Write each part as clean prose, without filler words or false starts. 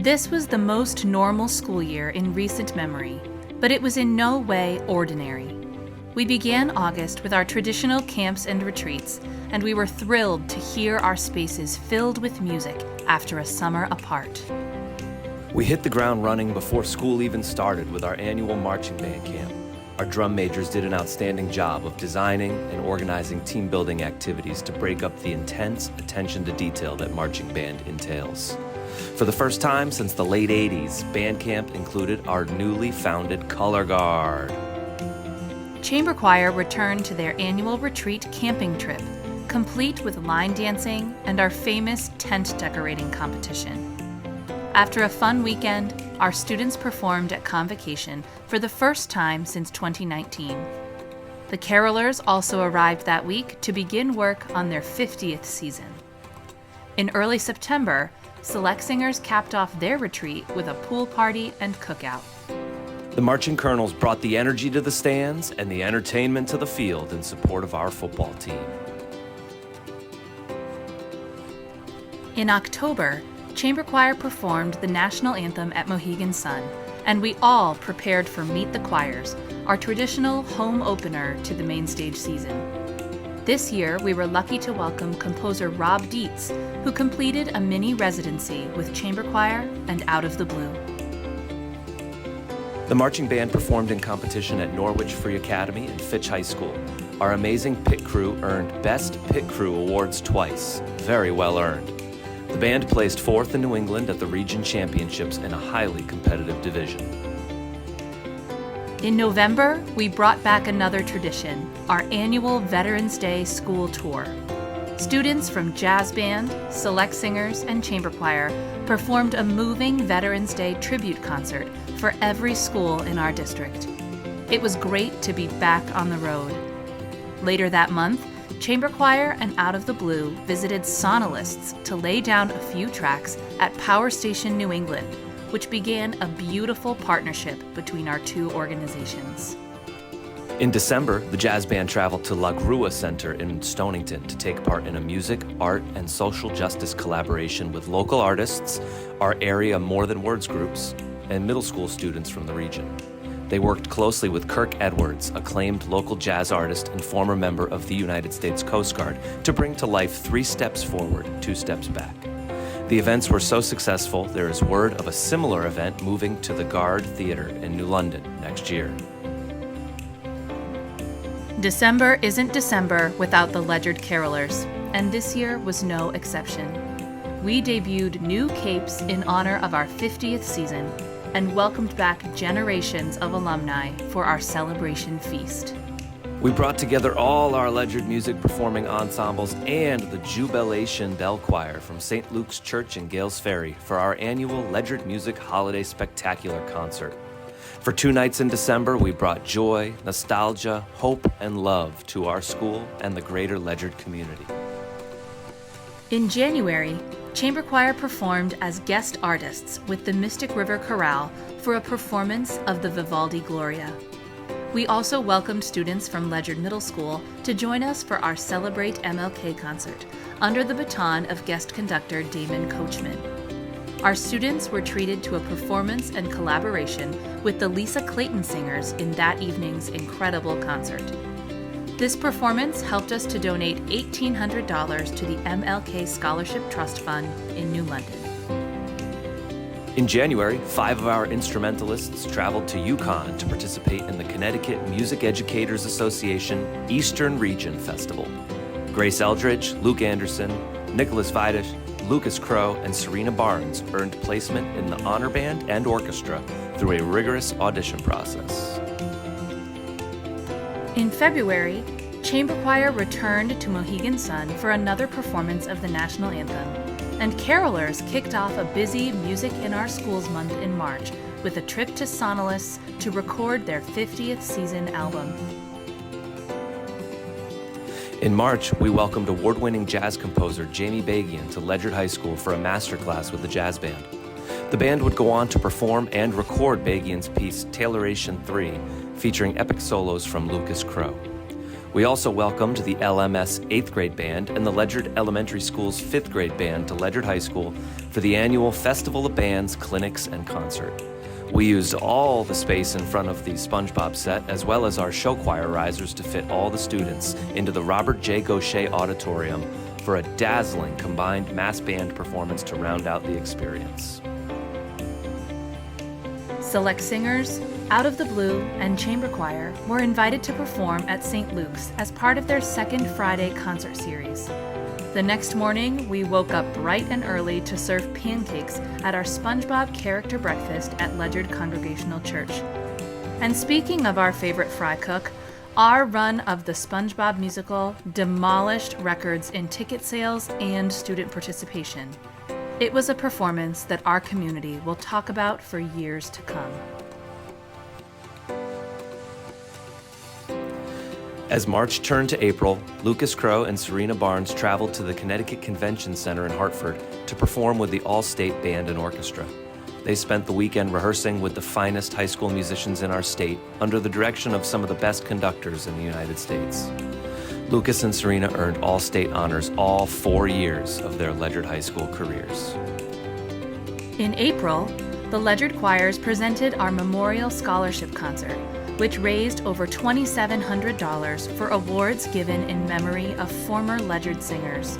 This was the most normal school year in recent memory, but it was in no way ordinary. We began August with our traditional camps and retreats, and we were thrilled to hear our spaces filled with music after a summer apart. We hit the ground running before school even started with our annual marching band camp. Our drum majors did an outstanding job of designing and organizing team-building activities to break up the intense attention to detail that marching band entails. For the first time since the late 80s, band camp included our newly founded color guard. Chamber Choir returned to their annual retreat camping trip, complete with line dancing and our famous tent decorating competition. After a fun weekend, our students performed at Convocation for the first time since 2019. The carolers also arrived that week to begin work on their 50th season. In early September, Select Singers capped off their retreat with a pool party and cookout. The marching colonels brought the energy to the stands and the entertainment to the field in support of our football team. In October, Chamber Choir performed the national anthem at Mohegan Sun, and we all prepared for Meet the Choirs, our traditional home opener to the main stage season. This year, we were lucky to welcome composer Rob Dietz, who completed a mini residency with Chamber Choir and Out of the Blue. The marching band performed in competition at Norwich Free Academy and Fitch High School. Our amazing pit crew earned Best Pit Crew awards twice. Very well earned. The band placed fourth in New England at the Region Championships in a highly competitive division. In November, we brought back another tradition, our annual Veterans Day school tour. Students from jazz band, Select Singers, and Chamber Choir performed a moving Veterans Day tribute concert for every school in our district. It was great to be back on the road. Later that month, Chamber Choir and Out of the Blue visited Sonalists to lay down a few tracks at Power Station New England, which began a beautiful partnership between our two organizations. In December, the jazz band traveled to La Grua Center in Stonington to take part in a music, art, and social justice collaboration with local artists, our area More Than Words groups, and middle school students from the region. They worked closely with Kirk Edwards, acclaimed local jazz artist and former member of the United States Coast Guard, to bring to life 3 steps forward, 2 steps back. The events were so successful, there is word of a similar event moving to the Guard Theatre in New London next year. December isn't December without the Ledyard Carolers, and this year was no exception. We debuted new capes in honor of our 50th season and welcomed back generations of alumni for our celebration feast. We brought together all our Ledyard music performing ensembles and the Jubilation Bell Choir from St. Luke's Church in Gales Ferry for our annual Ledyard Music Holiday Spectacular concert. For 2 nights in December, we brought joy, nostalgia, hope, and love to our school and the greater Ledyard community. In January, Chamber Choir performed as guest artists with the Mystic River Chorale for a performance of the Vivaldi Gloria. We also welcomed students from Ledyard Middle School to join us for our Celebrate MLK concert under the baton of guest conductor Damon Coachman. Our students were treated to a performance and collaboration with the Lisa Clayton Singers in that evening's incredible concert. This performance helped us to donate $1,800 to the MLK Scholarship Trust Fund in New London. In January, 5 of our instrumentalists traveled to Yukon to participate in the Connecticut Music Educators Association Eastern Region Festival. Grace Eldridge, Luke Anderson, Nicholas Vidish, Lucas Crow, and Serena Barnes earned placement in the honor band and orchestra through a rigorous audition process. In February, Chamber Choir returned to Mohegan Sun for another performance of the national anthem, and carolers kicked off a busy Music in Our Schools month in March with a trip to Sonalists to record their 50th season album. In March, we welcomed award-winning jazz composer Jamie Bagian to Ledyard High School for a masterclass with the jazz band. The band would go on to perform and record Bagian's piece Tayloration 3, featuring epic solos from Lucas Crow. We also welcomed the LMS 8th grade band and the Ledyard Elementary School's 5th grade band to Ledyard High School for the annual Festival of Bands, Clinics, and Concert. We used all the space in front of the SpongeBob set, as well as our show choir risers, to fit all the students into the Robert J. Gaucher Auditorium for a dazzling combined mass band performance to round out the experience. Select singers, Out of the Blue, and chamber choir were invited to perform at St. Luke's as part of their second Friday concert series. The next morning, we woke up bright and early to serve pancakes at our SpongeBob character breakfast at Ledyard Congregational Church. And speaking of our favorite fry cook, our run of the SpongeBob musical demolished records in ticket sales and student participation. It was a performance that our community will talk about for years to come. As March turned to April, Lucas Crow and Serena Barnes traveled to the Connecticut Convention Center in Hartford to perform with the All-State Band and Orchestra. They spent the weekend rehearsing with the finest high school musicians in our state under the direction of some of the best conductors in the United States. Lucas and Serena earned All-State honors all 4 years of their Ledyard High School careers. In April, the Ledyard Choirs presented our Memorial Scholarship Concert, which raised over $2,700 for awards given in memory of former Ledyard singers.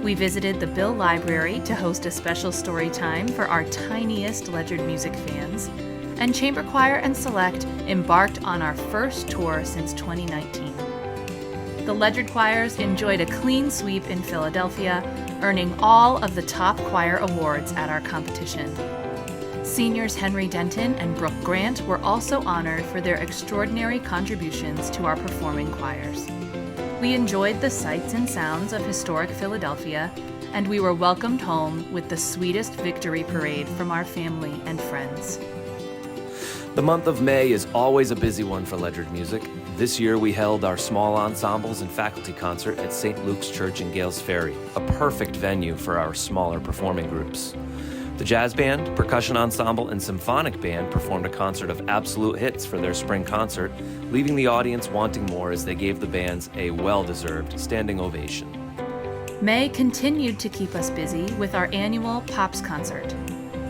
We visited the Bill Library to host a special story time for our tiniest Ledyard music fans, and Chamber Choir and Select embarked on our first tour since 2019. The Ledyard Choirs enjoyed a clean sweep in Philadelphia, earning all of the top choir awards at our competition. Seniors Henry Denton and Brooke Grant were also honored for their extraordinary contributions to our performing choirs. We enjoyed the sights and sounds of historic Philadelphia, and we were welcomed home with the sweetest victory parade from our family and friends. The month of May is always a busy one for Ledyard Music. This year we held our small ensembles and faculty concert at St. Luke's Church in Gales Ferry, a perfect venue for our smaller performing groups. The jazz band, percussion ensemble, and symphonic band performed a concert of absolute hits for their spring concert, leaving the audience wanting more as they gave the bands a well-deserved standing ovation. May continued to keep us busy with our annual Pops concert.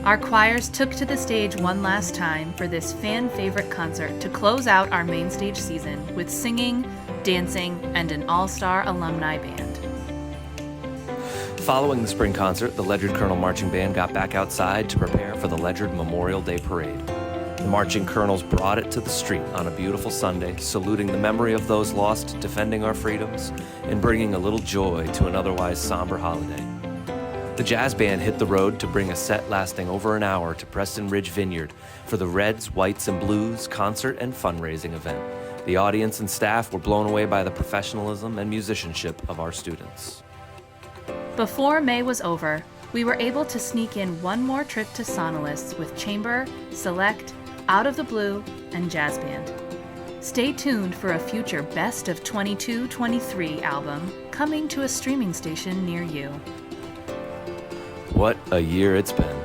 Our choirs took to the stage one last time for this fan-favorite concert to close out our main stage season with singing, dancing, and an all-star alumni band. Following the spring concert, the Ledyard Colonel Marching Band got back outside to prepare for the Ledyard Memorial Day Parade. The Marching Colonels brought it to the street on a beautiful Sunday, saluting the memory of those lost defending our freedoms and bringing a little joy to an otherwise somber holiday. The jazz band hit the road to bring a set lasting over an hour to Preston Ridge Vineyard for the Reds, Whites, and Blues concert and fundraising event. The audience and staff were blown away by the professionalism and musicianship of our students. Before May was over, we were able to sneak in one more trip to Sonolus with Chamber, Select, Out of the Blue, and Jazz Band. Stay tuned for a future Best of 22-23 album coming to a streaming station near you. What a year it's been.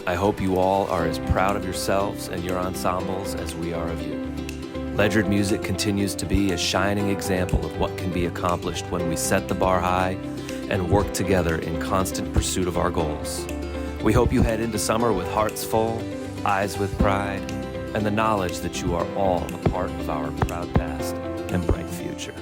I hope you all are as proud of yourselves and your ensembles as we are of you. Ledyard Music continues to be a shining example of what can be accomplished when we set the bar high and work together in constant pursuit of our goals. We hope you head into summer with hearts full, eyes with pride, and the knowledge that you are all a part of our proud past and bright future.